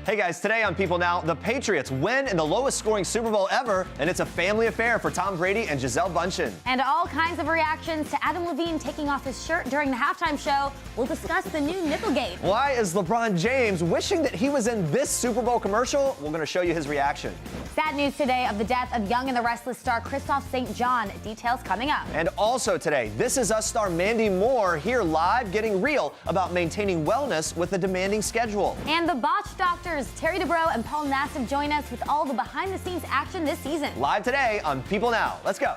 Hey guys, today on People Now, the Patriots win in the lowest scoring Super Bowl ever, and it's a family affair for Tom Brady and Gisele Bündchen. And all kinds of reactions to Adam Levine taking off his shirt during the halftime show. We'll discuss the new Nipplegate. Why is LeBron James wishing that he was in this Super Bowl commercial? We're going to show you his reaction. Sad news today of the death of Young and the Restless star Christoph St. John. Details coming up. And also today, This Is Us star Mandy Moore here live getting real about maintaining wellness with a demanding schedule. And the Botch Doctors, Terry Dubrow and Paul Nassif join us with all the behind-the-scenes action this season. Live today on People Now. Let's go.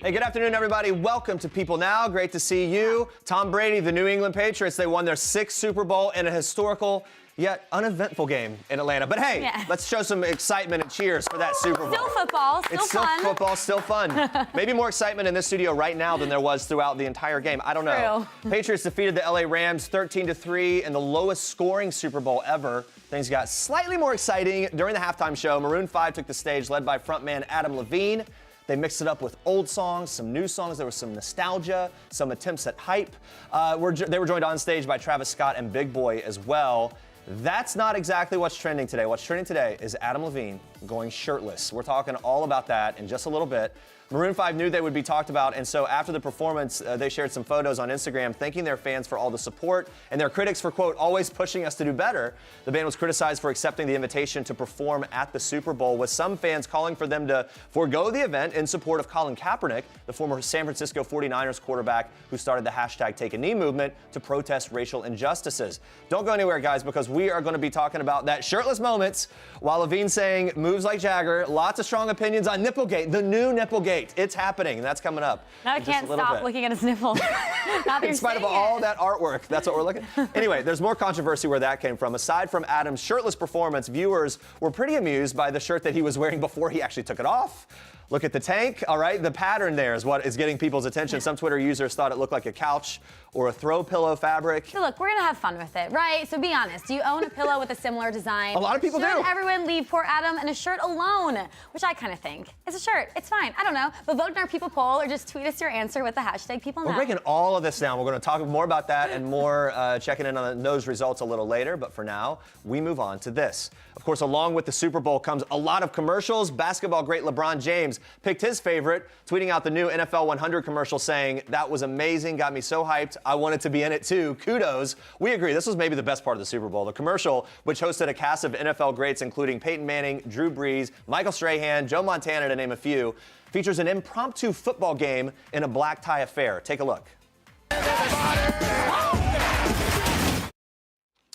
Hey, good afternoon, everybody. Welcome to People Now. Great to see you. Tom Brady, the New England Patriots, they won their 6th Super Bowl in a historical yet uneventful game in Atlanta. But hey, let's show some excitement and cheers for that Super Bowl. Still football, still it's fun. Still football, still fun. Maybe more excitement in this studio right now than there was throughout the entire game. I don't know. Patriots defeated the LA Rams 13-3 in the lowest scoring Super Bowl ever. Things got slightly more exciting during the halftime show. Maroon 5 took the stage, led by frontman Adam Levine. They mixed it up with old songs, some new songs. There was some nostalgia, some attempts at hype. They were joined on stage by Travis Scott and Big Boy as well. That's not exactly what's trending today. What's trending today is Adam Levine going shirtless. We're talking all about that in just a little bit. Maroon 5 knew they would be talked about, and so after the performance, they shared some photos on Instagram thanking their fans for all the support and their critics for, quote, always pushing us to do better. The band was criticized for accepting the invitation to perform at the Super Bowl, with some fans calling for them to forego the event in support of Colin Kaepernick, the former San Francisco 49ers quarterback who started the hashtag Take a Knee movement to protest racial injustices. Don't go anywhere, guys, because we are going to be talking about that shirtless moments while Levine saying moves like Jagger. Lots of strong opinions on Nipplegate, the new Nipplegate. It's happening, and that's coming up. Now I can't stop looking at his nipple. In spite of all that artwork, that's what we're looking at. Anyway, there's more controversy where that came from. Aside from Adam's shirtless performance, viewers were pretty amused by the shirt that he was wearing before he actually took it off. Look at the tank, all right? The pattern there is what is getting people's attention. Some Twitter users thought it looked like a couch or a throw pillow fabric. So look, we're gonna have fun with it, right? So be honest, do you own a pillow with a similar design? A lot of people do. Should everyone leave poor Adam in a shirt alone? Which I kind of think. It's a shirt, it's fine, I don't know. But vote in our People poll or just tweet us your answer with the hashtag PeopleNow. We're breaking all of this down. We're gonna talk more about that and more checking in on those results a little later. But for now, we move on to this. Of course, along with the Super Bowl comes a lot of commercials. Basketball great LeBron James picked his favorite, tweeting out the new NFL 100 commercial saying, "That was amazing, got me so hyped. I wanted to be in it too. Kudos." We agree, this was maybe the best part of the Super Bowl. The commercial, which hosted a cast of NFL greats including Peyton Manning, Drew Brees, Michael Strahan, Joe Montana, to name a few, features an impromptu football game in a black tie affair. Take a look.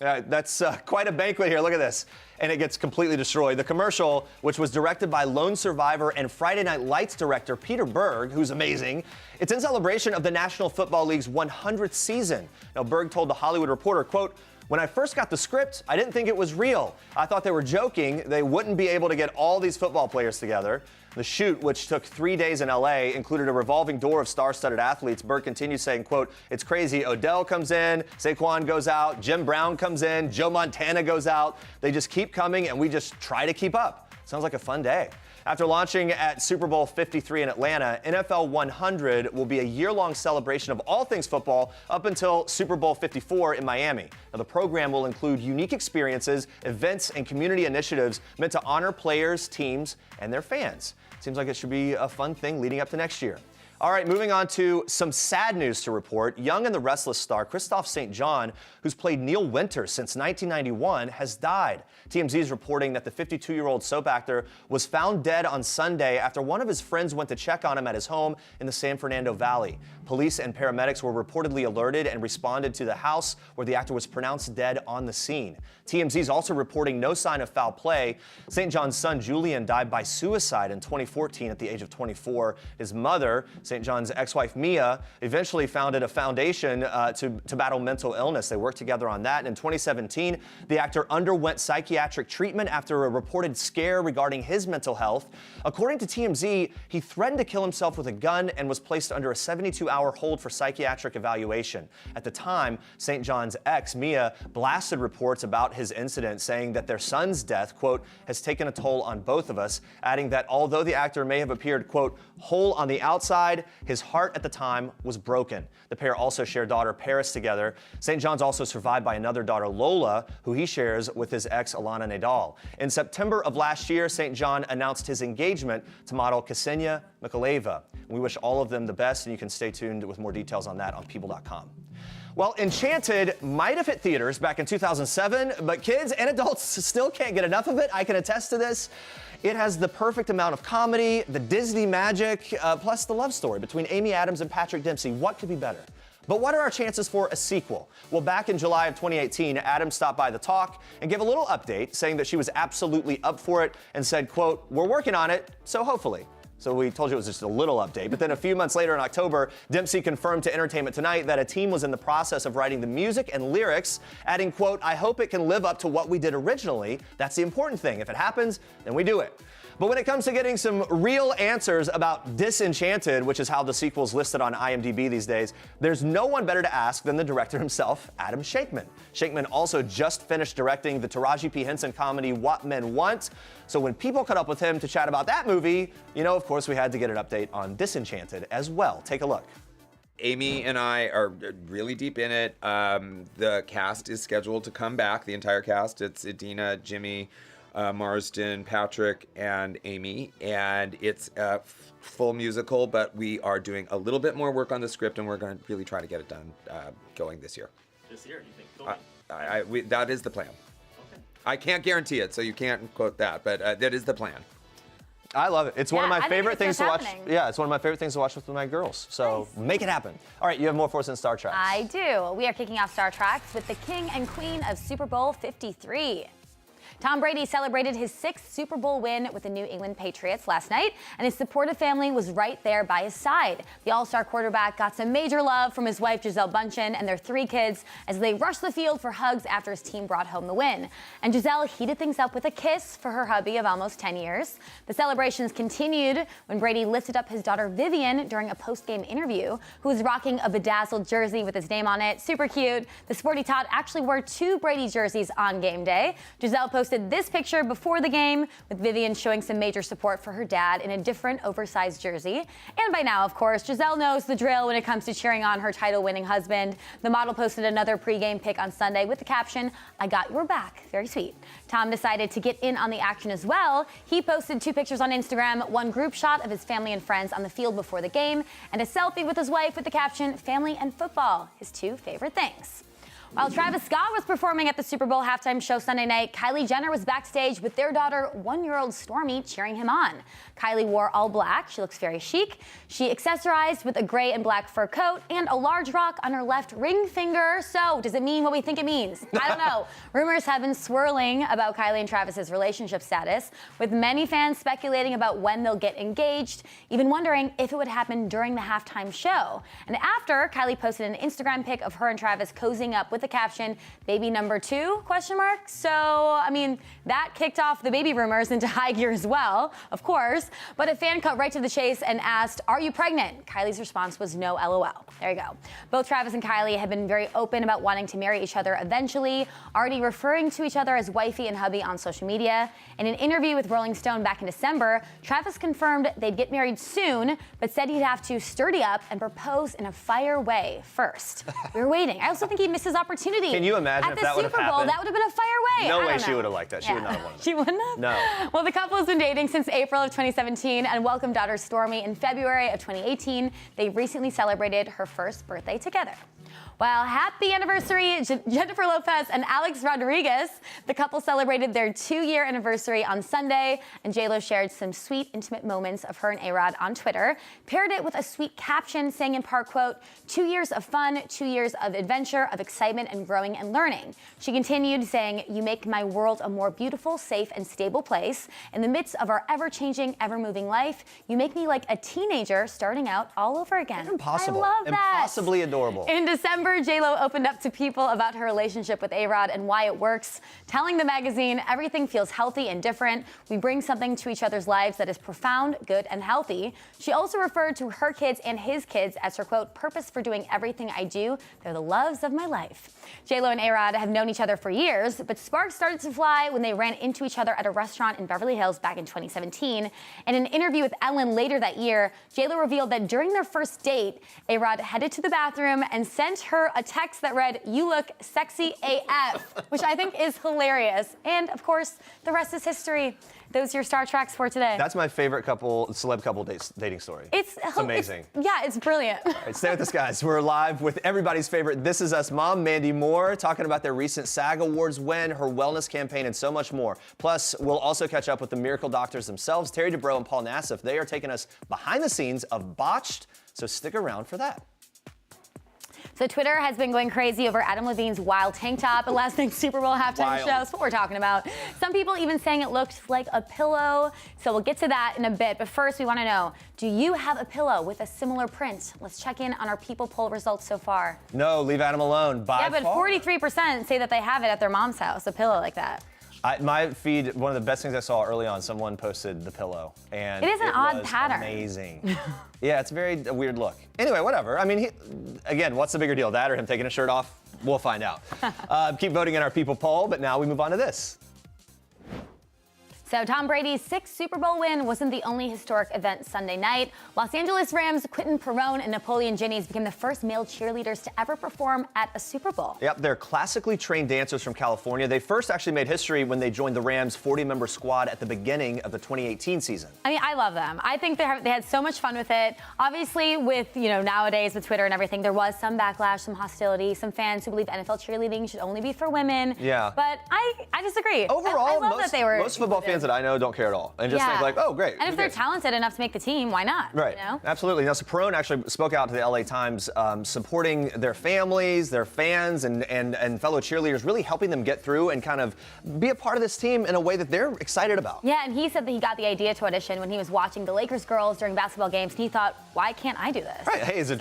That's quite a banquet here. Look at this. And it gets completely destroyed. The commercial, which was directed by Lone Survivor and Friday Night Lights director Peter Berg, who's amazing, it's in celebration of the National Football League's 100th season. Now, Berg told The Hollywood Reporter, quote, "When I first got the script, I didn't think it was real. I thought they were joking. They wouldn't be able to get all these football players together." The shoot, which took 3 days in LA, included a revolving door of star-studded athletes. Berg continues saying, quote, "It's crazy. Odell comes in, Saquon goes out, Jim Brown comes in, Joe Montana goes out. They just keep coming, and we just try to keep up." Sounds like a fun day. After launching at Super Bowl 53 in Atlanta, NFL 100 will be a year-long celebration of all things football up until Super Bowl 54 in Miami. Now, the program will include unique experiences, events, and community initiatives meant to honor players, teams, and their fans. Seems like it should be a fun thing leading up to next year. All right, moving on to some sad news to report. Young and the Restless star Christoph St. John, who's played Neil Winters since 1991, has died. TMZ is reporting that the 52-year-old soap actor was found dead on Sunday after one of his friends went to check on him at his home in the San Fernando Valley. Police and paramedics were reportedly alerted and responded to the house where the actor was pronounced dead on the scene. TMZ is also reporting no sign of foul play. St. John's son Julian died by suicide in 2014 at the age of 24. His mother, St. John's ex-wife Mia, eventually founded a foundation to battle mental illness. They worked together on that. And in 2017, the actor underwent psychiatric treatment after a reported scare regarding his mental health. According to TMZ, he threatened to kill himself with a gun and was placed under a 72-hour 24-hour hold for psychiatric evaluation. At the time, St. John's ex, Mia, blasted reports about his incident, saying that their son's death, quote, has taken a toll on both of us, adding that although the actor may have appeared, quote, whole on the outside, his heart at the time was broken. The pair also share daughter Paris together. St. John's also survived by another daughter, Lola, who he shares with his ex, Alana Nadal. In September of last year, St. John announced his engagement to model Ksenia Mikoleva. We wish all of them the best, and you can stay tuned with more details on that on People.com. Well, Enchanted might have hit theaters back in 2007, but kids and adults still can't get enough of it. I can attest to this. It has the perfect amount of comedy, the Disney magic, plus the love story between Amy Adams and Patrick Dempsey. What could be better? But what are our chances for a sequel? Well, back in July of 2018, Adams stopped by The Talk and gave a little update saying that she was absolutely up for it and said, quote, we're working on it, so hopefully. So we told you it was just a little update. But then a few months later in October, Dempsey confirmed to Entertainment Tonight that a team was in the process of writing the music and lyrics, adding, quote, I hope it can live up to what we did originally. That's the important thing. If it happens, then we do it. But when it comes to getting some real answers about Disenchanted, which is how the sequel's listed on IMDb these days, there's no one better to ask than the director himself, Adam Shankman. Shankman also just finished directing the Taraji P. Henson comedy What Men Want. So when People caught up with him to chat about that movie, you know, of course, we had to get an update on Disenchanted as well. Take a look. Amy and I are really deep in it. The cast is scheduled to come back, the entire cast. It's Idina, Jimmy, Marsden, Patrick, and Amy, and it's a full musical, but we are doing a little bit more work on the script, and we're going to really try to get it done going this year. This year, you think? That is the plan. Okay. I can't guarantee it, so you can't quote that, but that is the plan. I love it. It's one of my favorite things to watch. happening. Yeah, it's one of my favorite things to watch with my girls. So make it happen. All right, you have more for us in Star Trek. I do. We are kicking off Star Trek with the king and queen of Super Bowl 53. Tom Brady celebrated his 6th Super Bowl win with the New England Patriots last night, and his supportive family was right there by his side. The All-Star quarterback got some major love from his wife, Gisele Bundchen, and their 3 kids as they rushed the field for hugs after his team brought home the win. And Gisele heated things up with a kiss for her hubby of almost 10 years. The celebrations continued when Brady lifted up his daughter Vivian during a post-game interview, who was rocking a bedazzled jersey with his name on it. Super cute. The sporty tot actually wore 2 Brady jerseys on game day. Gisele posted this picture before the game, with Vivian showing some major support for her dad in a different oversized jersey. And by now, of course, Gisele knows the drill when it comes to cheering on her title-winning husband. The model posted another pregame pic on Sunday with the caption, I got your back. Very sweet. Tom decided to get in on the action as well. He posted 2 pictures on Instagram, one group shot of his family and friends on the field before the game, and a selfie with his wife with the caption, family and football, his 2 favorite things. While Travis Scott was performing at the Super Bowl halftime show Sunday night, Kylie Jenner was backstage with their daughter, 1-year-old Stormi, cheering him on. Kylie wore all black. She looks very chic. She accessorized with a gray and black fur coat and a large rock on her left ring finger. So, does it mean what we think it means? I don't know. Rumors have been swirling about Kylie and Travis's relationship status, with many fans speculating about when they'll get engaged, even wondering if it would happen during the halftime show. And after, Kylie posted an Instagram pic of her and Travis cozying up with the caption, baby number 2, ? So, I mean, that kicked off the baby rumors into high gear as well, of course. But a fan cut right to the chase and asked, are you pregnant? Kylie's response was no, LOL. There you go. Both Travis and Kylie have been very open about wanting to marry each other eventually, already referring to each other as wifey and hubby on social media. In an interview with Rolling Stone back in December, Travis confirmed they'd get married soon, but said he'd have to sturdy up and propose in a fire way first. We were waiting. I also think he missed his opportunity. Can you imagine if that would have happened? At the Super Bowl, that would have been a fire way. No way she would have liked that. She would not have wanted that. She wouldn't have? No. Well, the couple has been dating since April of 2017 and welcomed daughter Stormi in February of 2018. They recently celebrated her first birthday together. Well, happy anniversary, Jennifer Lopez and Alex Rodriguez. The couple celebrated their 2-year anniversary on Sunday, and J.Lo shared some sweet, intimate moments of her and A-Rod on Twitter, paired it with a sweet caption saying in part, quote, 2 years of fun, 2 years of adventure, of excitement, excitement and growing and learning. She continued saying, "You make my world a more beautiful, safe, and stable place. In the midst of our ever-changing, ever-moving life, you make me like a teenager starting out all over again." Impossible. I love that. Impossibly adorable. In December, J-Lo opened up to people about her relationship with A-Rod and why it works, telling the magazine, "Everything feels healthy and different. We bring something to each other's lives that is profound, good, and healthy." She also referred to her kids and his kids as her, quote, "purpose for doing everything I do. They're the loves of my life." J-Lo and A-Rod have known each other for years, but sparks started to fly when they ran into each other at a restaurant in Beverly Hills back in 2017. In an interview with Ellen later that year, J-Lo revealed that during their first date, A-Rod headed to the bathroom and sent her a text that read, "You look sexy AF," which I think is hilarious. And of course, the rest is history. Those are your Star Treks for today. That's my favorite celeb couple dating story. It's amazing. It's brilliant. All right, stay with us, guys. We're live with everybody's favorite This Is Us mom, Mandy Moore, talking about their recent SAG Awards win, her wellness campaign, and so much more. Plus, we'll also catch up with the miracle doctors themselves, Terry Dubrow and Paul Nassif. They are taking us behind the scenes of Botched, so stick around for that. So Twitter has been going crazy over Adam Levine's wild tank top at last night's Super Bowl halftime show. That's what we're talking about. Some people even saying it looked like a pillow. So we'll get to that in a bit. But first, we want to know, do you have a pillow with a similar print? Let's check in on our People poll results so far. No, leave Adam alone. Yeah, but 43% say that they have it at their mom's house, a pillow like that. My feed, one of the best things I saw early on, someone posted the pillow, and it is an odd was pattern. Amazing. Yeah, it's a weird look. Anyway, whatever. I mean, again, what's the bigger deal, that or him taking his shirt off? We'll find out. Keep voting in our People poll, but now we move on to this. So Tom Brady's 6th Super Bowl win wasn't the only historic event Sunday night. Los Angeles Rams' Quentin Perrone and Napoleon Jennings became the first male cheerleaders to ever perform at a Super Bowl. Yep, they're classically trained dancers from California. They first actually made history when they joined the Rams' 40-member squad at the beginning of the 2018 season. I mean, I love them. I think they had so much fun with it. Obviously, with, nowadays with Twitter and everything, there was some backlash, some hostility, some fans who believe NFL cheerleading should only be for women. Yeah. But I disagree. Overall, I love that they were most football fans that I know don't care at all and just think like, oh, great. And if they're talented enough to make the team, why not? Right. Absolutely. Now, so Perrone actually spoke out to the LA Times, supporting their families, their fans, and fellow cheerleaders, really helping them get through and kind of be a part of this team in a way that they're excited about. Yeah, and he said that he got the idea to audition when he was watching the Lakers girls during basketball games, and he thought, why can't I do this? Right. Hey, as a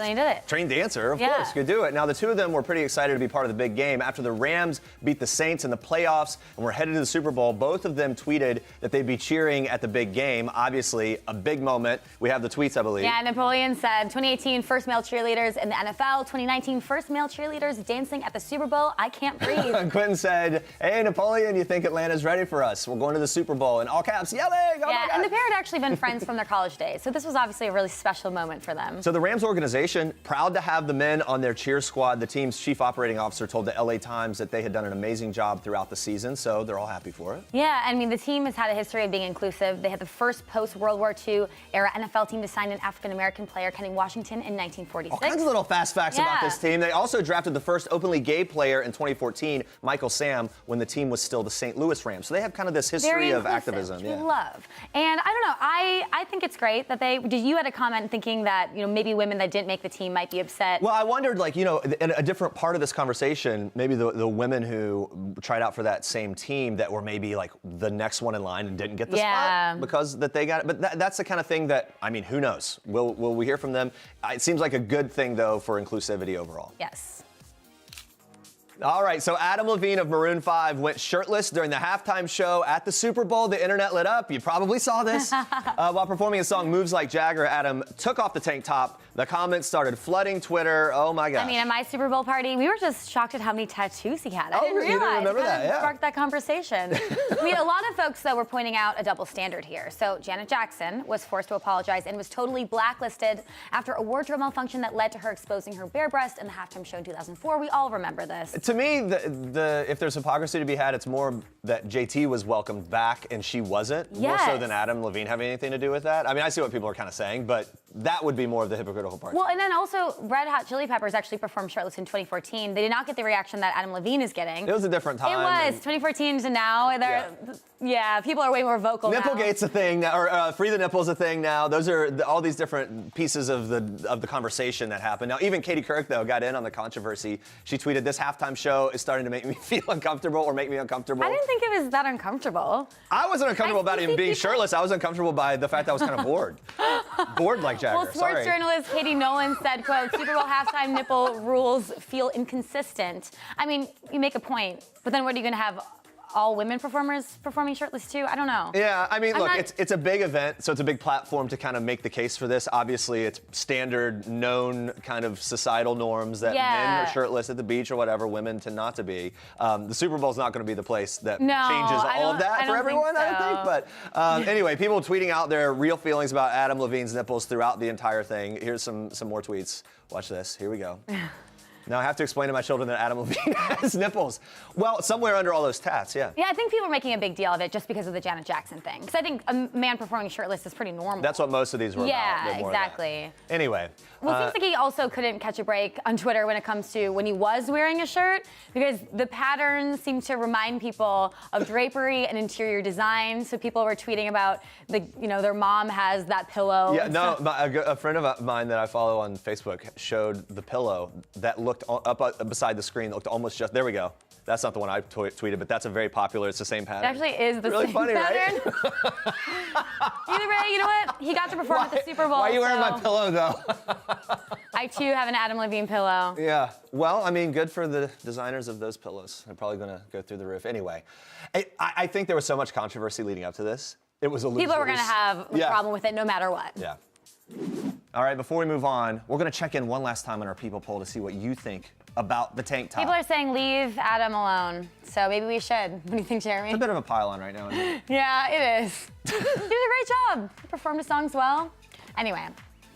trained dancer, of course, could do it. Now, the two of them were pretty excited to be part of the big game. After the Rams beat the Saints in the playoffs and were headed to the Super Bowl, both of them tweeted that they'd be cheering at the big game. Obviously, a big moment. We have the tweets, I believe. Yeah, Napoleon said, 2018 first male cheerleaders in the NFL, 2019 first male cheerleaders dancing at the Super Bowl. I can't breathe. Quentin said, hey, Napoleon, you think Atlanta's ready for us? We're going to the Super Bowl. In all caps, yelling. Oh yeah, and the pair had actually been friends from their college days, so this was obviously a really special moment for them. So the Rams organization, proud to have the men on their cheer squad. The team's chief operating officer told the LA Times that they had done an amazing job throughout the season, so they're all happy for it. Yeah, I mean, the team has had a history of being inclusive. They had the first post-World War II era NFL team to sign an African-American player, Kenny Washington, in 1946. All kinds of little fast facts about this team. They also drafted the first openly gay player in 2014, Michael Sam, when the team was still the St. Louis Rams. So they have kind of this history of activism. Yeah, love. And I don't know. I think it's great that you had a comment thinking that maybe women that didn't make the team might be upset. Well, I wondered, in a different part of this conversation, maybe the women who tried out for that same team that were maybe like the next one in line and didn't get the spot because that they got it. But that's the kind of thing that, I mean, who knows? Will we hear from them? It seems like a good thing, though, for inclusivity overall. Yes. All right, so Adam Levine of Maroon 5 went shirtless during the halftime show at the Super Bowl. The internet lit up. You probably saw this. While performing his song Moves Like Jagger, Adam took off the tank top. The comments started flooding Twitter. Oh, my gosh. I mean, at my Super Bowl party, we were just shocked at how many tattoos he had. I didn't realize. You didn't remember that, yeah. Sparked that conversation. A lot of folks, though, were pointing out a double standard here. So Janet Jackson was forced to apologize and was totally blacklisted after a wardrobe malfunction that led to her exposing her bare breast in the halftime show in 2004. We all remember this. To me, if there's hypocrisy to be had, it's more that JT was welcomed back and she wasn't, more so than Adam Levine having anything to do with that. I mean, I see what people are kind of saying, but that would be more of the hypocritical part. Well, and then also, Red Hot Chili Peppers actually performed shirtless in 2014. They did not get the reaction that Adam Levine is getting. It was a different time. It was. 2014 to now, people are way more vocal now. Nipplegate's a thing now, or Free the Nipple's a thing now. Those are all these different pieces of the conversation that happened. Now, even Katie Couric, though, got in on the controversy. She tweeted, this halftime show is starting to make me feel uncomfortable or make me uncomfortable. I didn't think it was that uncomfortable. I wasn't uncomfortable about him being shirtless. I was uncomfortable by the fact that I was kind of bored. Bored like Jagger. Well, sports journalist Katie Nolan said, quote, Super Bowl halftime nipple rules feel inconsistent. I mean, you make a point, but then what are you going to have? All women performers performing shirtless too? I don't know. Yeah, I mean, look, it's a big event, so it's a big platform to kind of make the case for this. Obviously, it's standard, known kind of societal norms that men are shirtless at the beach or whatever, women tend not to be. The Super Bowl's not going to be the place that changes all of that for everyone, I think. But anyway, people tweeting out their real feelings about Adam Levine's nipples throughout the entire thing. Here's some more tweets. Watch this. Here we go. Now I have to explain to my children that Adam Levine has nipples. Well, somewhere under all those tats, yeah. Yeah, I think people are making a big deal of it just because of the Janet Jackson thing. Because I think a man performing shirtless is pretty normal. That's what most of these were about. Yeah, exactly. Anyway. Well, it seems like he also couldn't catch a break on Twitter when it comes to when he was wearing a shirt, because the patterns seem to remind people of drapery and interior design. So people were tweeting about their mom has that pillow. Yeah, no, a friend of mine that I follow on Facebook showed the pillow that looked up beside the screen. Looked almost just. There we go. That's not the one I tweeted, but that's a very popular. It's the same pattern. It actually is the same funny, pattern. Right? Either way, you know what? He got to perform at the Super Bowl. Why are you wearing my pillow, though? I, too, have an Adam Levine pillow. Yeah. Well, I mean, good for the designers of those pillows. They're probably going to go through the roof. Anyway, I think there was so much controversy leading up to this. It was a lose-lose. People were going to have a problem with it no matter what. Yeah. All right, before we move on, we're going to check in one last time on our People poll to see what you think about the tank top. People are saying leave Adam alone, so maybe we should. What do you think, Jeremy? It's a bit of a pile-on right now, isn't it? Yeah, it is. He did a great job. He performed his songs well. Anyway,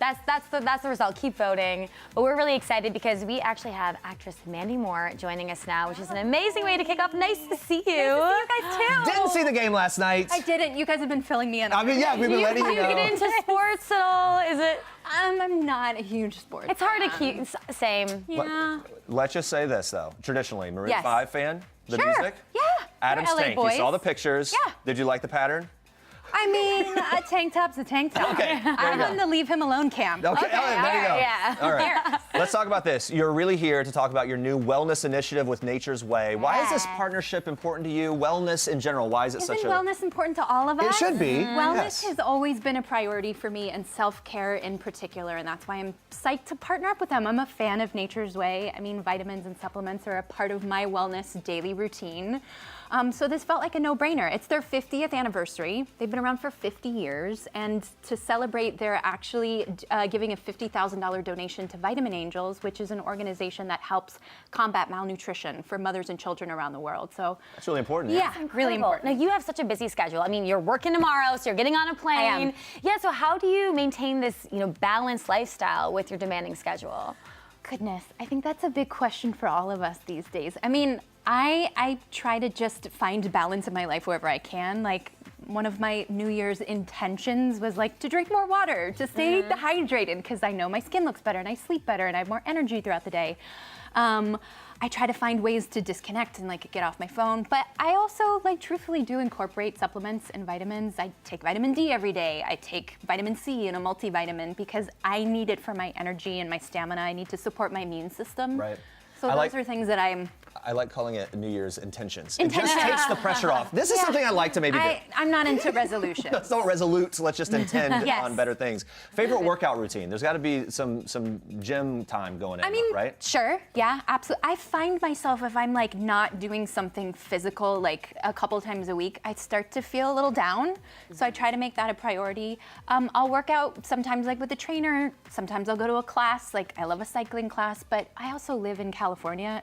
that's the result. Keep voting. But we're really excited because we actually have actress Mandy Moore joining us now, which is an amazing way to kick off. Nice to see you. Nice to see you guys too. Didn't see the game last night. I didn't. You guys have been filling me in. I mean, yeah, we've been letting you know. Do you get into sports at all? Is it? I'm not a huge sports It's hard fan. to keep. Same. Yeah. Let's just say this, though. Traditionally, Maroon Yes. 5 fan? The Sure. music? Yeah. Adam's We're LA tank. boys. You saw the pictures. Yeah. Did you like the pattern? I mean, a tank top's a tank top. Okay, there I'm you in go. the leave him alone camp. Okay, there you go. Yeah. All right. Let's talk about this. You're really here to talk about your new wellness initiative with Nature's Way. Why is this partnership important to you? Wellness in general, why is it Isn't such a... wellness important to all of us? It should be. Wellness Yes. has always been a priority for me, and self-care in particular, and that's why I'm psyched to partner up with them. I'm a fan of Nature's Way. I mean, vitamins and supplements are a part of my wellness daily routine. So this felt like a no-brainer. It's their 50th anniversary. They've been around for 50 years, and to celebrate, they're actually giving a $50,000 donation to Vitamin Angels, which is an organization that helps combat malnutrition for mothers and children around the world. So That's really important. yeah, really Incredible. important. Now, you have such a busy schedule. I mean, you're working tomorrow, so you're getting on a plane. I am. Yeah, so how do you maintain this, balanced lifestyle with your demanding schedule? Goodness, I think that's a big question for all of us these days. I mean, I try to just find balance in my life wherever I can. Like, one of my New Year's intentions was like to drink more water, to stay hydrated, because I know my skin looks better and I sleep better and I have more energy throughout the day. I try to find ways to disconnect and like get off my phone, but I also truthfully do incorporate supplements and vitamins. I take vitamin D every day. I take vitamin C and a multivitamin because I need it for my energy and my stamina. I need to support my immune system. Right. So those are things that I like calling it New Year's intentions. It just takes the pressure off. This is something I like to maybe do. I'm not into resolutions. Let's not resolute. Let's just intend Yes. on better things. Favorite workout routine? There's got to be some gym time going in, right? Sure, yeah, absolutely. I find myself, if I'm not doing something physical a couple times a week, I start to feel a little down. So I try to make that a priority. I'll work out sometimes with a trainer. Sometimes I'll go to a class. I love a cycling class, but I also live in California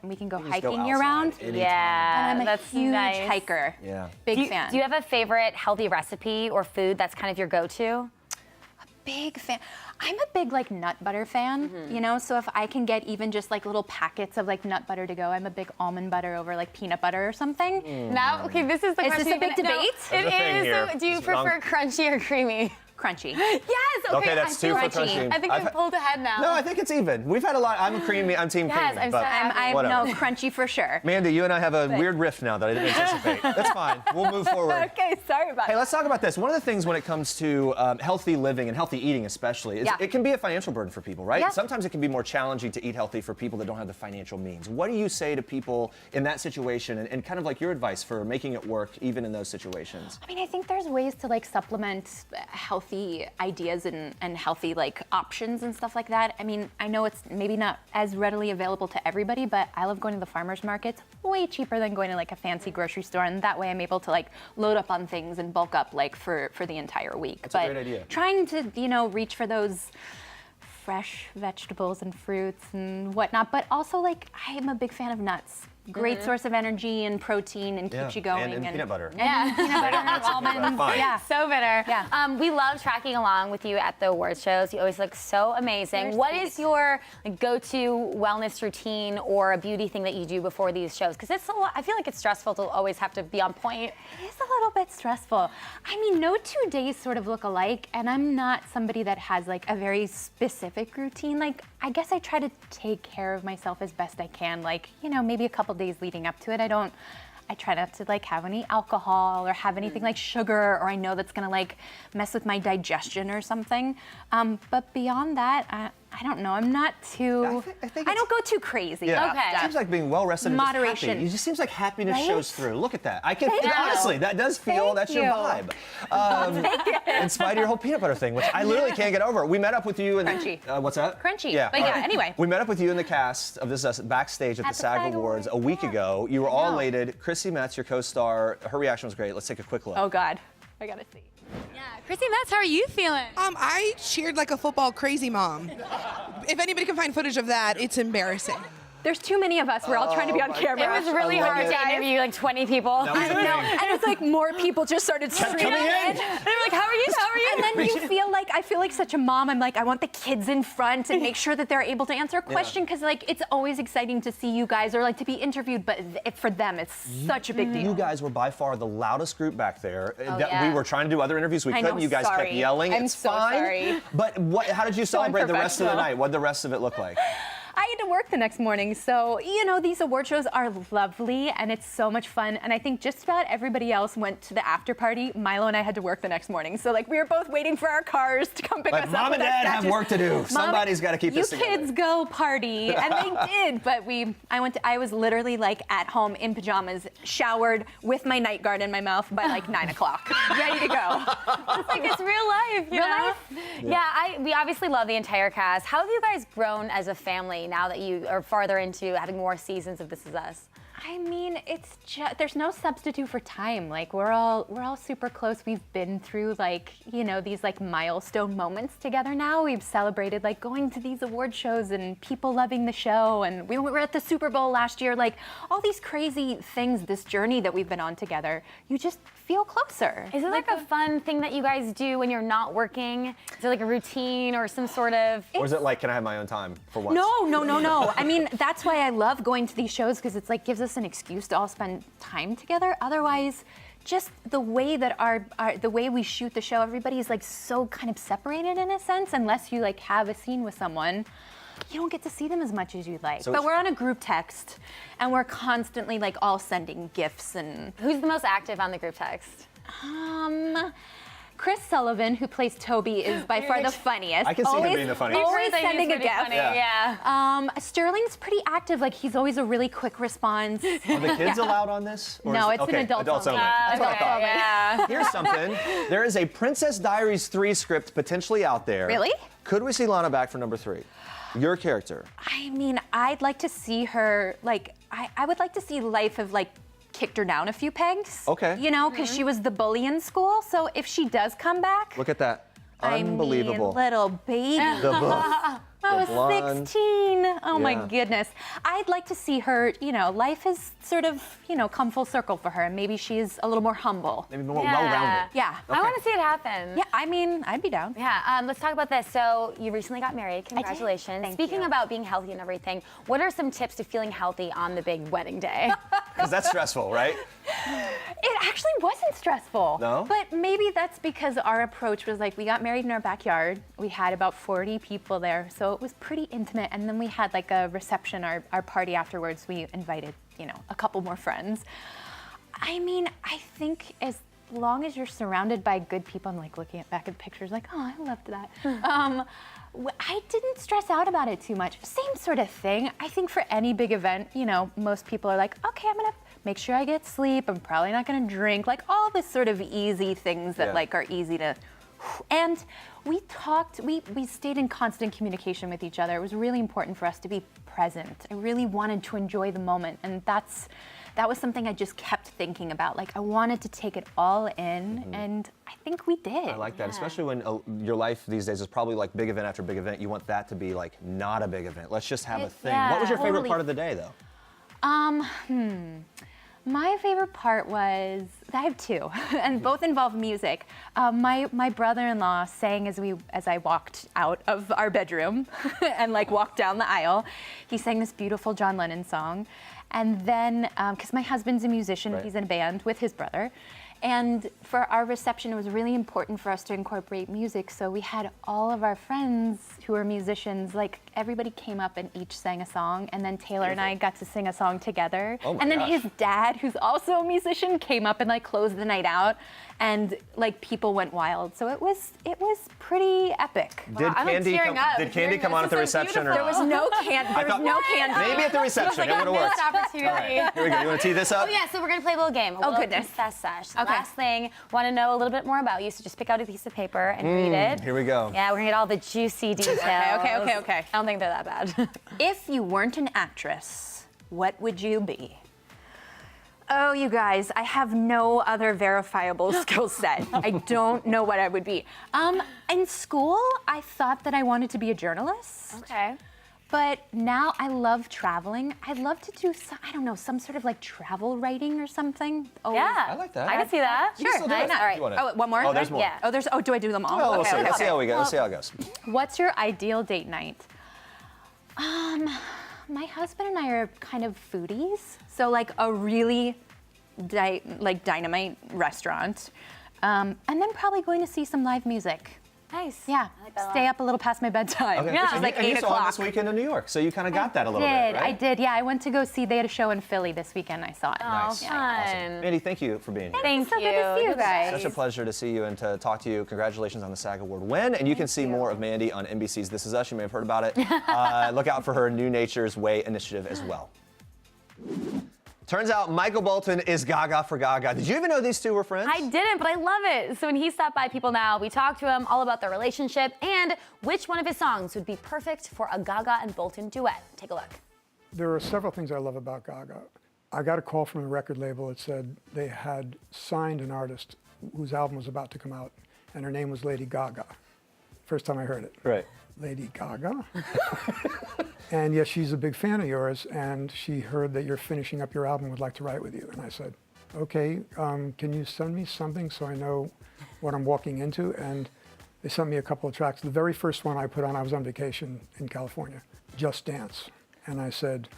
and we can go hiking year-round. Yeah, And I'm a that's huge nice. hiker. Yeah. Big fan. Do you have a favorite healthy recipe or food that's kind of your go-to? Big fan. I'm a big nut butter fan, so if I can get even just little packets of nut butter to go, I'm a big almond butter over peanut butter or something. Now, okay, this is the Is question. this a big debate? It There's a thing is. here. So do you It's wrong. prefer crunchy or creamy? Crunchy. Yes. Okay, that's two for crunchy. I think we've pulled ahead now. No, I think it's even. We've had a lot. I'm creamy. I'm team Yes, creamy. I'm but so happy. I'm whatever. no crunchy for sure. Mandy, you and I have a weird rift now that I didn't anticipate. That's fine. We'll move forward. Okay, sorry about Hey, that. let's talk about this. One of the things when it comes to healthy living and healthy eating especially is it can be a financial burden for people, right? Yeah. Sometimes it can be more challenging to eat healthy for people that don't have the financial means. What do you say to people in that situation and kind of like your advice for making it work even in those situations? I mean, I think there's ways to like supplement healthy ideas and healthy like options and stuff like that. I mean, I know it's maybe not as readily available to everybody, but I love going to the farmers markets. Way cheaper than going to like a fancy grocery store, and that way I'm able to like load up on things and bulk up like for the entire week. That's a great idea. Trying to reach for those fresh vegetables and fruits and whatnot, but also like I am a big fan of nuts. Great source of energy and protein and keeps you going. And peanut butter. Yeah. Peanut butter and almonds. Fine. Yeah. So bitter. Yeah. We love tracking along with you at the award shows. You always look so amazing. What is your go-to wellness routine or a beauty thing that you do before these shows? Because it's I feel like it's stressful to always have to be on point. It is a little bit stressful. I mean, no 2 days sort of look alike, and I'm not somebody that has like a very specific routine. Like, I guess I try to take care of myself as best I can. Like, maybe a couple days leading up to it, I try not to like have any alcohol or have anything like sugar, or I know that's gonna like mess with my digestion or something. But beyond that, I don't know. I'm not too. I don't go too crazy. Yeah. Okay. It seems like being well rested and just Moderation. happy. It just seems like happiness Right? shows through. Look at that. I can Thank you. honestly, that does feel that's your Thank vibe. In spite of your whole peanut butter thing, which I literally can't get over. We met up with you and Crunchy. what's that? Crunchy. Yeah. But all yeah, right. anyway. We met up with you and the cast of This Is Us backstage at the SAG Awards a week ago. You were all elated. Chrissy Metz, your co-star, her reaction was great. Let's take a quick look. Oh God, I gotta see. Yeah. Chrissy Metz, how are you feeling? I cheered like a football crazy mom. If anybody can find footage of that, it's embarrassing. There's too many of us. We're all trying to be on camera. It was really I love hard it. to interview like 20 people. That was I know, amazing. and it's like more people just started streaming coming in. in. They were like, how are you? How are you? And then I feel like such a mom. I'm like, I want the kids in front and make sure that they're able to answer a question, because like it's always exciting to see you guys or like to be interviewed, but for them it's such a big deal. You guys were by far the loudest group back there. yeah. We were trying to do other interviews. We I couldn't. know, You guys kept sorry. yelling. I'm It's so fine. sorry. But how did you celebrate the rest of the unprofessional. night? What did the rest of it look like? I had to work the next morning, so these award shows are lovely and it's so much fun. And I think just about everybody else went to the after party. Milo and I had to work the next morning, so like we were both waiting for our cars to come pick us up. Mom and with our Dad have statues. work to do. Mom, Somebody's got to keep this together. You kids go party, and they did. But I was literally like at home in pajamas, showered with my night guard in my mouth by like 9 o'clock, ready to go. It's like it's real life, you know? Yeah, we obviously love the entire cast. How have you guys grown as a family now that you are farther into having more seasons of This Is Us? I mean, it's just, there's no substitute for time. Like we're all super close. We've been through like, these like milestone moments together now. We've celebrated like going to these award shows and people loving the show, and we were at the Super Bowl last year. Like all these crazy things, this journey that we've been on together, you just feel closer. Is it like a fun thing that you guys do when you're not working? Is it like a routine or some sort of... Or is it like, can I have my own time for once? No. I mean, that's why I love going to these shows, because it's like gives us an excuse to all spend time together. Otherwise, just the way that the way we shoot the show, everybody is like so kind of separated in a sense, unless you like have a scene with someone. You don't get to see them as much as you'd like. So but we're on a group text, and we're constantly like all sending gifts and. Who's the most active on the group text? Chris Sullivan, who plays Toby, is by far the funniest. I can see him being the funniest. Always We've heard that sending he's a pretty gift. funny, Yeah. Yeah. Sterling's pretty active. Like he's always a really quick response. Are the kids allowed on this? Or No, is it's an adults only. That's what I thought. Yeah. Here's something. There is a Princess Diaries 3 script potentially out there. Really? Could we see Lana back for number 3? Your character. I mean, I'd like to see her, like, I would like to see life have, like, kicked her down a few pegs. Okay. Because she was the bully in school. So if she does come back, Look at that. I mean, Unbelievable. little baby. The buff. I was blonde. 16. Oh my Yeah. goodness. I'd like to see her, life has sort of, come full circle for her. And maybe she's a little more humble. Maybe more well-rounded. Yeah. I want to see it happen. Yeah, I mean, I'd be down. Yeah, let's talk about this. So you recently got married. Congratulations. Thank Speaking you. about being healthy and everything, what are some tips to feeling healthy on the big wedding day? Because that's stressful, right? It actually wasn't stressful. No? But maybe that's because our approach was like, we got married in our backyard. We had about 40 people there, so it was pretty intimate. And then we had like a reception, our party afterwards. We invited, a couple more friends. I mean, I think as long as you're surrounded by good people, I'm like looking back at pictures like, oh, I loved that. I didn't stress out about it too much. Same sort of thing. I think for any big event, most people are like, okay, I'm gonna make sure I get sleep. I'm probably not gonna drink. Like all this sort of easy things that like are easy to. And we talked, we stayed in constant communication with each other. It was really important for us to be present. I really wanted to enjoy the moment. And that was something I just kept thinking about. Like I wanted to take it all in, and I think we did. I like that, especially when your life these days is probably like big event after big event. You want that to be like not a big event. Let's just have a thing. What was your favorite part of the day, though? My favorite part was, I have two, and both involve music. My brother-in-law sang as I walked out of our bedroom and like walked down the aisle. He sang this beautiful John Lennon song. And then, because my husband's a musician, he's in a band with his brother. And for our reception, it was really important for us to incorporate music. So we had all of our friends who were musicians, like everybody came up and each sang a song. And then Taylor and I got to sing a song together. Oh my and then gosh. his dad, who's also a musician, came up and like closed the night out. And like people went wild. So it was pretty epic. Did Candy come on at the reception or There was no candy. Maybe at the reception. It would have worked. Opportunity. All right, here we go. You want to tee this up? Oh yeah, so we're gonna play a little game. A little goodness. confess sesh. Okay. Last thing, want to know a little bit more about you, so just pick out a piece of paper and read it. Here we go. Yeah, we're gonna get all the juicy details. Okay. I don't think they're that bad. If you weren't an actress, what would you be? Oh, you guys, I have no other verifiable skill set. I don't know what I would be. In school, I thought that I wanted to be a journalist. Okay. But now I love traveling. I'd love to do some sort of like travel writing or something. Oh, Yeah. I like that. I can see that. You can still do it. All right. You wanna- Oh, one more? Oh, there's more. Yeah. Do I do them all? Well, we'll see. Okay. Let's see how we go. Let's see how it goes. What's your ideal date night? My husband and I are kind of foodies, so like a really dynamite restaurant, and then probably going to see some live music. Nice. Yeah, I like that a stay lot. up a little past my bedtime. Okay. Which And is like you 8 saw him o'clock. this weekend in New York, so you kind of got that a little bit, right? I did. Yeah, I went to go see. They had a show in Philly this weekend. I saw it. Nice. Fun. Mandy, thank you for being here. Thank So you. good to see you guys. Such a pleasure to see you and to talk to you. Congratulations on the SAG Award win. And you can see more of Mandy on NBC's This Is Us. You may have heard about it. Look out for her New Nature's Way initiative as well. Turns out Michael Bolton is Gaga for Gaga. Did you even know these two were friends? I didn't, but I love it. So when he stopped by People Now, we talked to him all about their relationship and which one of his songs would be perfect for a Gaga and Bolton duet. Take a look. There are several things I love about Gaga. I got a call from a record label that said they had signed an artist whose album was about to come out, and her name was Lady Gaga. First time I heard it. Right. Lady Gaga? And yes, she's a big fan of yours, and she heard that you're finishing up your album, would like to write with you. And I said, okay, can you send me something so I know what I'm walking into? And they sent me a couple of tracks. The very first one I put on, I was on vacation in California, Just Dance. And I said,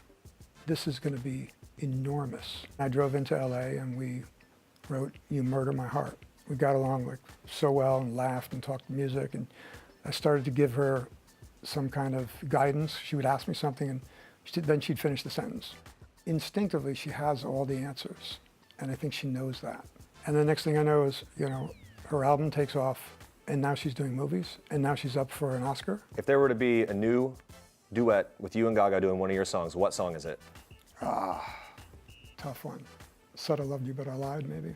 this is going to be enormous. I drove into LA and we wrote You Murder My Heart. We got along like so well and laughed and talked music, and I started to give her some kind of guidance. She would ask me something and then she'd finish the sentence. Instinctively, she has all the answers, and I think she knows that. And the next thing I know is, her album takes off, and now she's doing movies, and now she's up for an Oscar. If there were to be a new duet with you and Gaga doing one of your songs, what song is it? Tough one. Said I loved you, but I lied, maybe.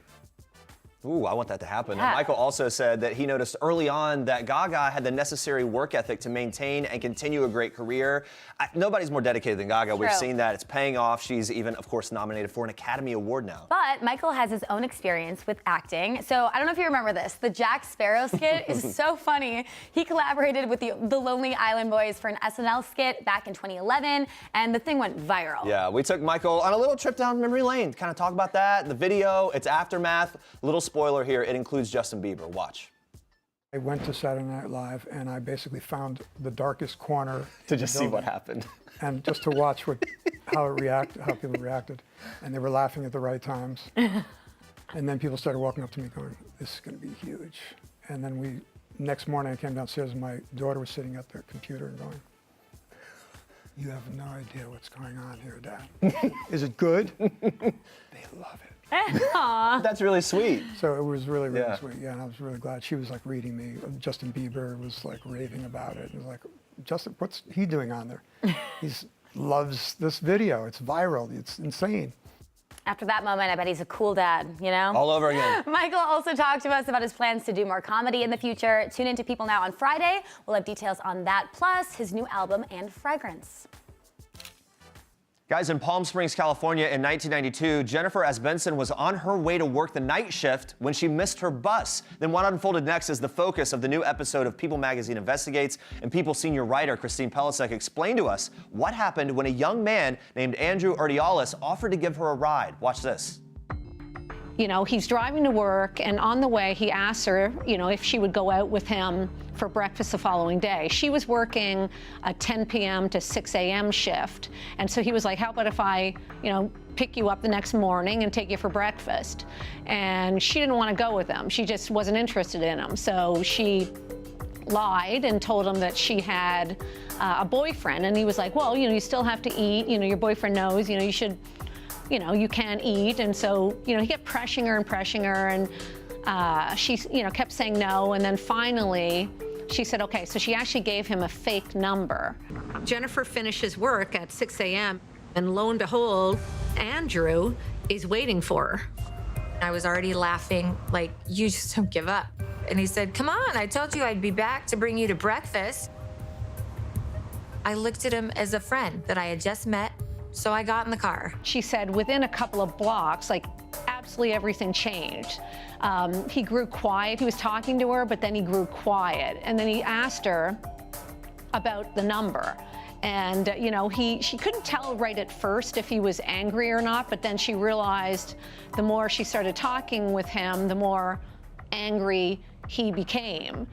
Ooh, I want that to happen. Yeah. And Michael also said that he noticed early on that Gaga had the necessary work ethic to maintain and continue a great career. Nobody's more dedicated than Gaga. We've True. seen that. It's paying off. She's even, of course, nominated for an Academy Award now. But Michael has his own experience with acting. So I don't know if you remember this. The Jack Sparrow skit is so funny. He collaborated with the Lonely Island Boys for an SNL skit back in 2011, and the thing went viral. Yeah, we took Michael on a little trip down memory lane to kind of talk about that, the video, its aftermath. Little spoiler here, it includes Justin Bieber. Watch. I went to Saturday Night Live and I basically found the darkest corner To just see what happened. and just to watch how people reacted, and they were laughing at the right times. And then people started walking up to me going, "This is going to be huge." And then next morning I came downstairs and my daughter was sitting at the computer and going, "You have no idea what's going on here, Dad. Is it good?" They love it. That's really sweet. So it was really, really sweet. Yeah, and I was really glad. She was like reading me. Justin Bieber was like raving about it. It was like, "Justin, what's he doing on there? He loves this video. It's viral. It's insane." After that moment, I bet he's a cool dad, you know? All over again. Michael also talked to us about his plans to do more comedy in the future. Tune into People Now on Friday. We'll have details on that, plus his new album and fragrance. Guys, in Palm Springs, California in 1992, Jennifer S. Benson was on her way to work the night shift when she missed her bus. Then what unfolded next is the focus of the new episode of People Magazine Investigates, and People senior writer Christine Pelisek explained to us what happened when a young man named Andrew Urdialis offered to give her a ride. Watch this. You know, he's driving to work, and on the way, he asks her, you know, if she would go out with him for breakfast the following day. She was working a 10 p.m. to 6 a.m. shift, and so he was like, how about if I, you know, pick you up the next morning and take you for breakfast? And she didn't want to go with him. She just wasn't interested in him. So she lied and told him that she had a boyfriend, and he was like, well, you know, you still have to eat. You know, your boyfriend knows, you know, you should, you know, you can't eat. And so, you know, he kept pressuring her, and she, you know, kept saying no. And then finally, she said, okay, so she actually gave him a fake number. Jennifer finishes work at 6 a.m. and lo and behold, Andrew is waiting for her. I was already laughing, like, you just don't give up. And he said, come on, I told you I'd be back to bring you to breakfast. I looked at him as a friend that I had just met. So I got in the car. She said within a couple of blocks, like, absolutely everything changed. He grew quiet. He was talking to her, but then he grew quiet. And then he asked her about the number. And, you know, she couldn't tell right at first if he was angry or not, but then she realized the more she started talking with him, the more angry he became.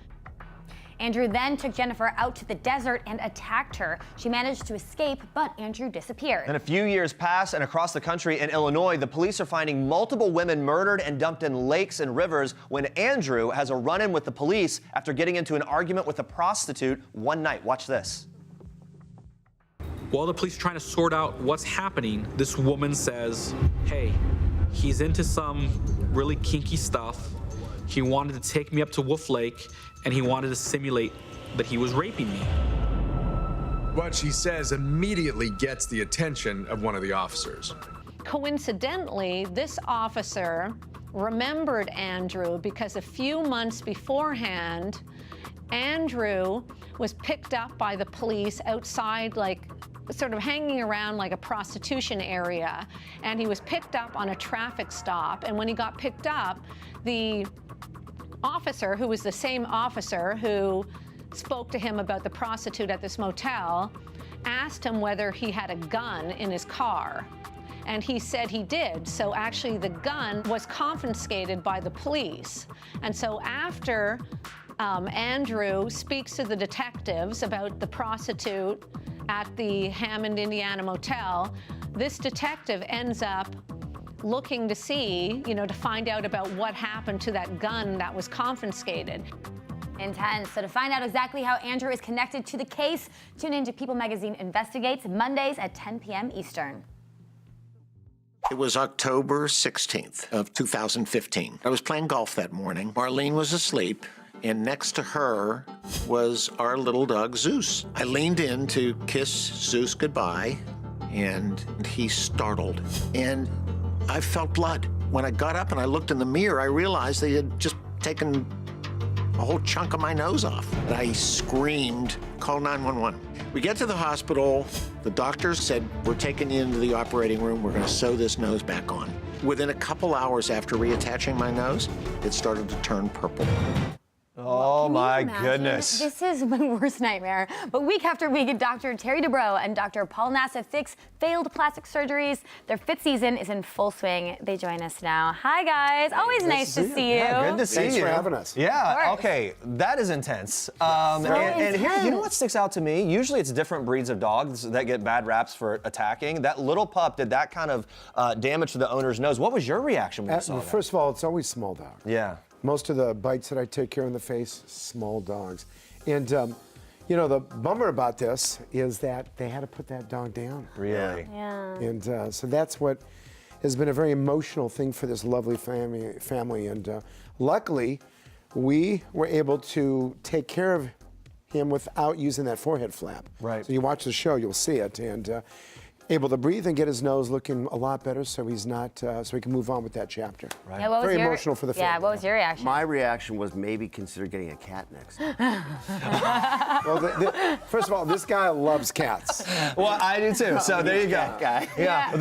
Andrew then took Jennifer out to the desert and attacked her. She managed to escape, but Andrew disappeared. And a few years pass, and across the country in Illinois, the police are finding multiple women murdered and dumped in lakes and rivers when Andrew has a run-in with the police after getting into an argument with a prostitute one night. Watch this. While the police are trying to sort out what's happening, this woman says, hey, he's into some really kinky stuff. He wanted to take me up to Wolf Lake, and he wanted to simulate that he was raping me. What she says immediately gets the attention of one of the officers. Coincidentally, this officer remembered Andrew because a few months beforehand, Andrew was picked up by the police outside, like, sort of hanging around like a prostitution area, and he was picked up on a traffic stop. And when he got picked up, the officer, who was the same officer who spoke to him about the prostitute at this motel, asked him whether he had a gun in his car. And he said he did. So actually the gun was confiscated by the police. And so after Andrew speaks to the detectives about the prostitute at the Hammond, Indiana motel, this detective ends up looking to see, you know, to find out about what happened to that gun that was confiscated. Intense. So to find out exactly how Andrew is connected to the case, tune into People Magazine Investigates Mondays at 10 p.m. Eastern. It was October 16th of 2015. I was playing golf that morning. Marlene was asleep, and next to her was our little dog, Zeus. I leaned in to kiss Zeus goodbye, and he startled. And I felt blood. When I got up and I looked in the mirror, I realized they had just taken a whole chunk of my nose off. And I screamed, call 911. We get to the hospital. The doctors said, we're taking you into the operating room. We're going to sew this nose back on. Within a couple hours after reattaching my nose, it started to turn purple. Oh Can you my imagine? goodness. This is my worst nightmare. But week after week, Dr. Terry Dubrow and Dr. Paul Nassif fix failed plastic surgeries. Their fit season is in full swing. They join us now. Hi, guys. Always nice to see you. Yeah, good to see you. Thanks for having us. Yeah, okay, that is intense. And here, you know what sticks out to me? Usually it's different breeds of dogs that get bad raps for attacking. That little pup did that kind of damage to the owner's nose. What was your reaction when you saw that? First of all, it's always small dogs. Yeah. Most of the bites that I take care of in the face, small dogs. And, you know, the bummer about this is that they had to put that dog down. Really? Yeah. And so that's what has been a very emotional thing for this lovely family. And luckily, we were able to take care of him without using that forehead flap. Right. So you watch the show, you'll see it. And able to breathe and get his nose looking a lot better, so he's not, so he can move on with that chapter. Right. Yeah, what was Very your, emotional for the family. Yeah, what was your reaction? My reaction was maybe consider getting a cat next. Well, first of all, this guy loves cats. Well, I do too. So there you go. Guy. Yeah.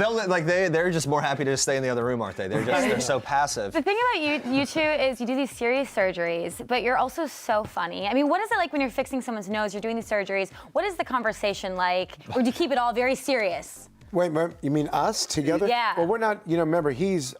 They're just more happy to stay in the other room, aren't they? They're so passive. The thing about you two is you do these serious surgeries, but you're also so funny. I mean, what is it like when you're fixing someone's nose, you're doing these surgeries? What is the conversation like? Or do you keep it all very serious? Wait, you mean us together? Yeah. Well, we're not, you know, remember,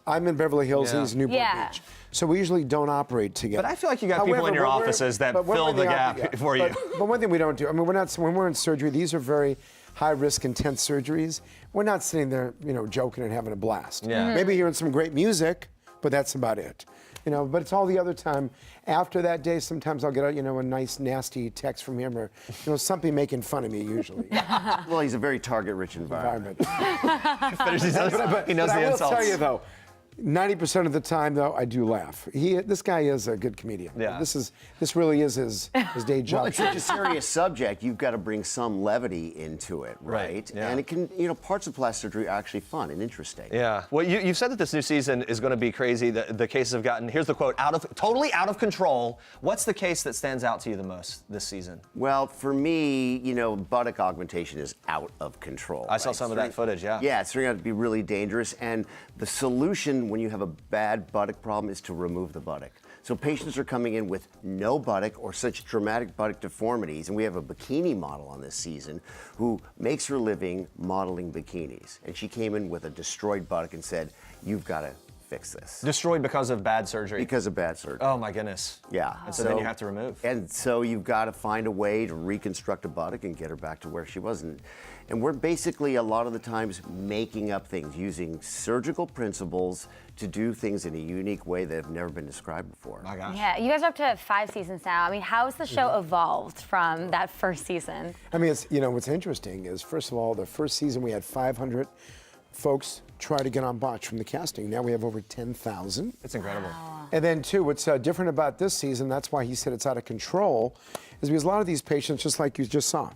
I'm in Beverly Hills, he's Newport Beach. So we usually don't operate together. But I feel like you got people in your offices that fill the gap for you. But one thing we don't do, I mean, when we're in surgery, these are very high-risk, intense surgeries. We're not sitting there, you know, joking and having a blast. Yeah. Maybe hearing some great music, but that's about it. You know, but it's all the other time. After that day, sometimes I'll get a nice nasty text from him, or something making fun of me usually. Well, he's a very target-rich environment. He knows the I will insults. tell you though, 90% of the time though, I do laugh. This guy is a good comedian. Yeah. This really is his day job. Well, it's such a serious subject. You've got to bring some levity into it, right? Yeah. And it can, parts of plastic surgery are actually fun and interesting. Yeah. Well, you've said that this new season is going to be crazy. The cases have gotten, here's the quote, totally out of control. What's the case that stands out to you the most this season? Well, for me, buttock augmentation is out of control. I saw some of that footage, yeah. Yeah, it's turning out to be really dangerous. And the solution when you have a bad buttock problem is to remove the buttock. So patients are coming in with no buttock or such dramatic buttock deformities. And we have a bikini model on this season who makes her living modeling bikinis. And she came in with a destroyed buttock and said, you've got to fix this. Destroyed because of bad surgery? Because of bad surgery. Oh my goodness. Yeah. And so then you have to remove. And so you've got to find a way to reconstruct a buttock and get her back to where she was. And we're basically a lot of the times making up things, using surgical principles to do things in a unique way that have never been described before. My gosh. Yeah, you guys are up to 5 seasons now. I mean, how has the show evolved from that first season? I mean, what's interesting is, first of all, the first season we had 500 folks try to get on botch from the casting. Now we have over 10,000. It's incredible. Wow. And then, too, what's different about this season, that's why he said it's out of control, is because a lot of these patients, just like you just saw,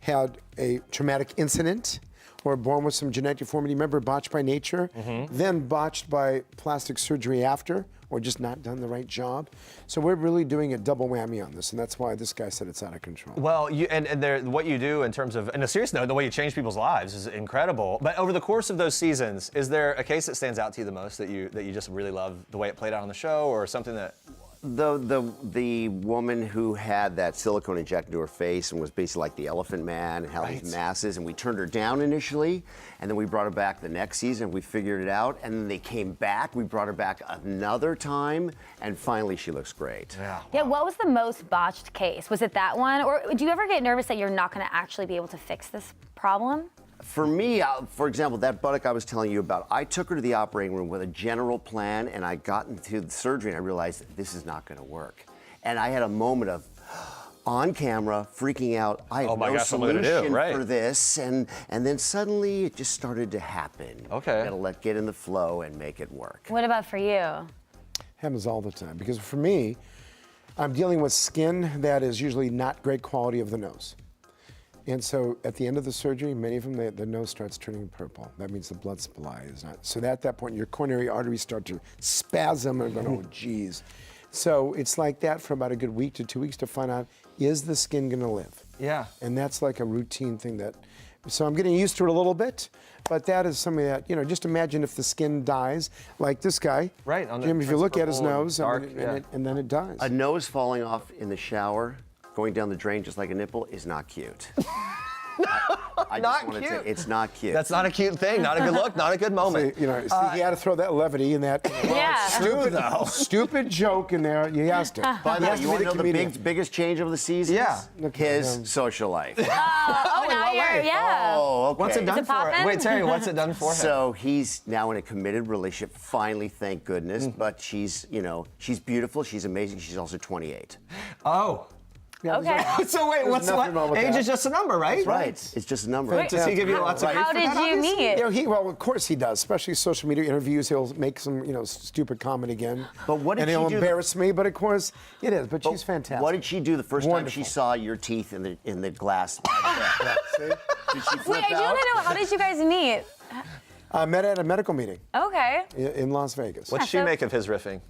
had a traumatic incident or born with some genetic deformity. Remember, botched by nature, then botched by plastic surgery after, or just not done the right job. So we're really doing a double whammy on this, and that's why this guy said it's out of control. Well, what you do in terms of, in a serious note, the way you change people's lives is incredible. But over the course of those seasons, is there a case that stands out to you the most that you just really love the way it played out on the show, or something that? The woman who had that silicone injected into her face and was basically like the Elephant Man and had these masses, and we turned her down initially, and then we brought her back the next season. We figured it out, and then they came back. We brought her back another time, and finally she looks great. Yeah, what was the most botched case? Was it that one? Or do you ever get nervous that you're not going to actually be able to fix this problem? For me, for example, that buttock I was telling you about, I took her to the operating room with a general plan, and I got into the surgery and I realized this is not going to work. And I had a moment of, on camera, freaking out. I have no solution for this. And then suddenly it just started to happen. Okay. Gotta get in the flow and make it work. What about for you? Happens all the time, because for me, I'm dealing with skin that is usually not great quality of the nose. And so at the end of the surgery, many of them, the nose starts turning purple. That means the blood supply is not. So at that point, your coronary arteries start to spasm and going, oh, geez. So it's like that for about a good week to 2 weeks to find out, is the skin going to live? Yeah. And that's like a routine thing that So I'm getting used to it a little bit. But that is something that, you know, just imagine if the skin dies like this guy. Right. On the Jim, if you look at his purple and nose, dark, and then it dies. A nose falling off in the shower, going down the drain just like a nipple, is not cute. I Not just wanna cute. say it's not cute. That's not a cute thing. Not a good look. Not a good moment. See, you know, he had to throw that levity in that stupid joke in there. He has to. By the way, you want to know the comedian. biggest change of the season? Yeah. His social life. Oh, now you're, yeah. Oh, okay. What's it done it for him? poppin'? Wait, Terry, what's it done for him? So he's now in a committed relationship, finally, thank goodness. But she's, you know, she's beautiful, she's amazing, she's also 28. Oh. Yeah, Okay. So wait, what's nothing wrong with age that. is just a number, right? That's right. It's just a number. Does he give you lots of grief How for did that, you obviously? meet? You know, well, of course he does, especially social media interviews. He'll make some, you know, stupid comment again. But what did and she he'll do embarrass me, but of course it is. But she's fantastic. What did she do the first Wonderful. time she saw your teeth in the glass? Yeah, see? Did she Wait, flip I do out? want to know, how did you guys meet? Met at a medical meeting Okay. in Las Vegas. What's she so- make of his riffing?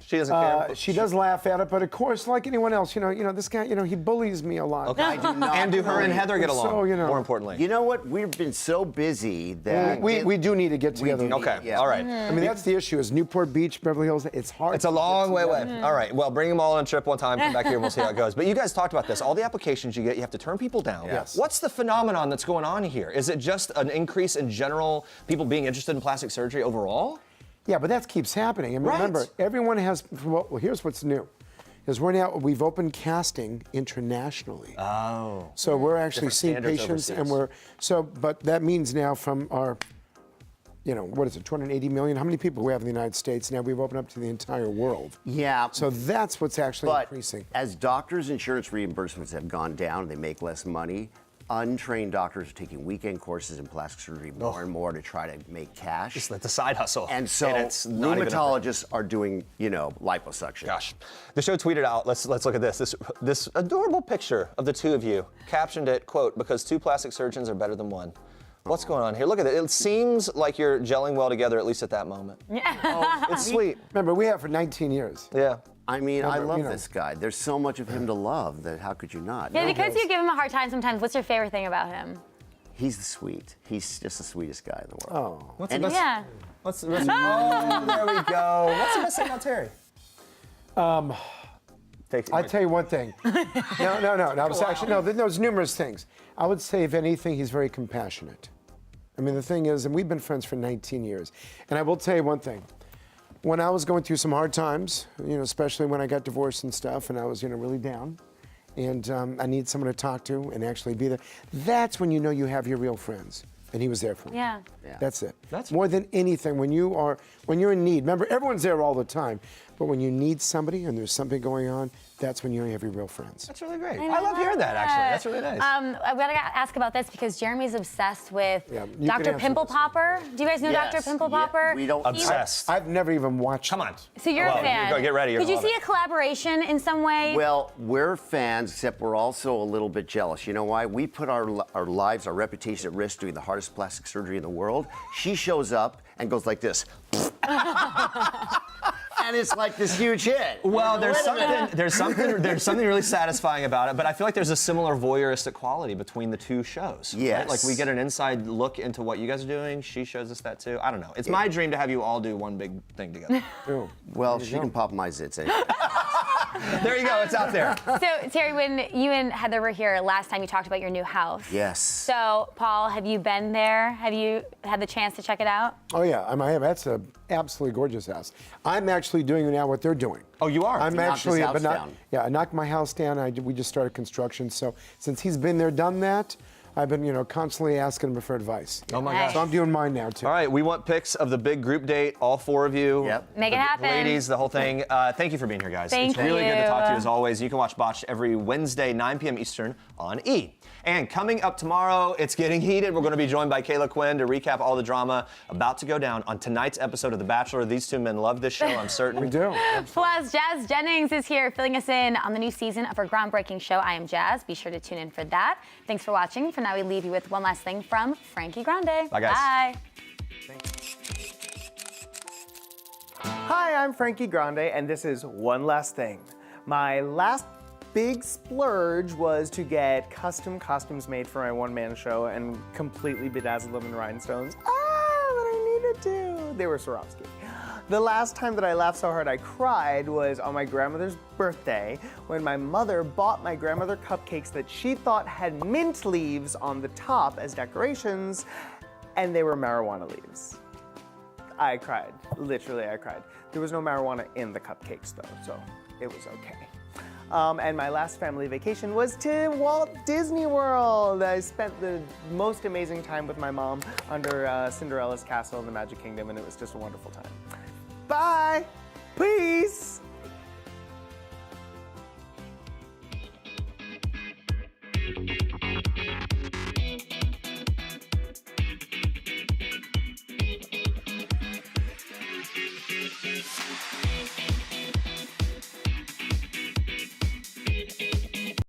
She doesn't care. She does laugh at it, but of course, like anyone else, you know, this guy, you know, he bullies me a lot. Okay. I do not. And do her and Heather get along? So, you know. More importantly. You know what? We've been so busy that We do need to get together. do. Okay. Yeah. All right. I mean, that's the issue. Is Newport Beach, Beverly Hills? It's hard. It's a to get long way away. together. All right. Well, bring them all on a trip one time. Come back here and we'll see how it goes. But you guys talked about this. All the applications you get, you have to turn people down. Yes. What's the phenomenon that's going on here? Is it just an increase in general people being interested in plastic surgery overall? Yeah, but that keeps happening. I mean, Right. remember, everyone has. Well, here's what's new. Is we've opened casting internationally. Oh. So we're actually Different seeing standards patients, and overseas. but that means now from our, you know, what is it, 280 million? How many people we have in the United States now? We've opened up to the entire world. Yeah. So that's what's actually But increasing. as doctors' insurance reimbursements have gone down, they make less money. Untrained doctors are taking weekend courses in plastic surgery more and more to try to make cash. Just like the side hustle. And so it's not even a thing. rheumatologists are doing, you know, liposuction. Gosh. The show tweeted out, let's look at this adorable picture of the two of you. Captioned it, quote, because two plastic surgeons are better than one. What's going on here? Look at it. It seems like you're gelling well together, at least at that moment. Yeah. It's sweet. Remember, we have for 19 years. Yeah. I mean, I love you know. this guy. There's so much of him to love that how could you not? Yeah, No, because you give him a hard time sometimes. What's your favorite thing about him? he's sweet. He's just the sweetest guy in the world. Oh. What's And the best? Yeah. What's the best? Oh, there we go. What's the best thing about Terry? I tell you one thing. No. It's actually there's numerous things. I would say, if anything, he's very compassionate. I mean, the thing is, and we've been friends for 19 years. And I will tell you one thing. When I was going through some hard times, especially when I got divorced and stuff, and I was, really down, and I need someone to talk to and actually be there. That's when you know you have your real friends. And he was there for me. Yeah. That's it. That's more than anything. When you're in need. Remember, everyone's there all the time. But when you need somebody and there's something going on, that's when you have your real friends. That's really great. I love hearing that, actually. That's really nice. I've got to ask about this because Jeremy's obsessed with you Dr. can answer Pimple this. Popper. Do you guys know Yes. Dr. Pimple Yeah, Popper? we don't- Obsessed. I've never even watched. Come on. So you're a fan. Get ready. You're Could you gonna see love a collaboration in some way? Well, we're fans, except we're also a little bit jealous. You know why? We put our lives, our reputation at risk doing the hardest plastic surgery in the world. She shows up and goes like this. And it's like this huge hit. Well, Wait a minute. there's something really satisfying about it, but I feel like there's a similar voyeuristic quality between the two shows. Right? Yes. Like we get an inside look into what you guys are doing. She shows us that too. I don't know. It's my dream to have you all do one big thing together. Well, she can pop my zits anyway. There you go. It's out there. So, Terry, when you and Heather were here last time, you talked about your new house. Yes. So, Paul, have you been there? Have you had the chance to check it out? Oh yeah, I have. That's an absolutely gorgeous house. I'm actually doing now what they're doing. Oh, you are? I'm You knocked his actually, house but not. down. Yeah, I knocked my house down. We just started construction. So since he's been there, done that, I've been, constantly asking him for advice. Oh my gosh. So I'm doing mine now too. All right, we want pics of the big group date, all four of you. Yep. Make it happen. Ladies, the whole thing. Thank you for being here, guys. Thank it's really good to talk to you you. as always. You can watch Botched every Wednesday, 9 p.m. Eastern on E! And coming up tomorrow, it's getting heated. We're going to be joined by Kayla Quinn to recap all the drama about to go down on tonight's episode of The Bachelor. These two men love this show, I'm certain. We do. Plus, Jazz Jennings is here filling us in on the new season of her groundbreaking show, I Am Jazz. Be sure to tune in for that. Thanks for watching. For now, we leave you with one last thing from Frankie Grande. Bye, guys. Bye. Hi, I'm Frankie Grande, and this is One Last Thing. My last big splurge was to get custom costumes made for my one-man show and completely bedazzle them in rhinestones. But I needed to. They were Swarovski. The last time that I laughed so hard I cried was on my grandmother's birthday when my mother bought my grandmother cupcakes that she thought had mint leaves on the top as decorations, and they were marijuana leaves. I cried. Literally, I cried. There was no marijuana in the cupcakes, though, so it was okay. And my last family vacation was to Walt Disney World. I spent the most amazing time with my mom under Cinderella's castle in the Magic Kingdom, and it was just a wonderful time. Bye!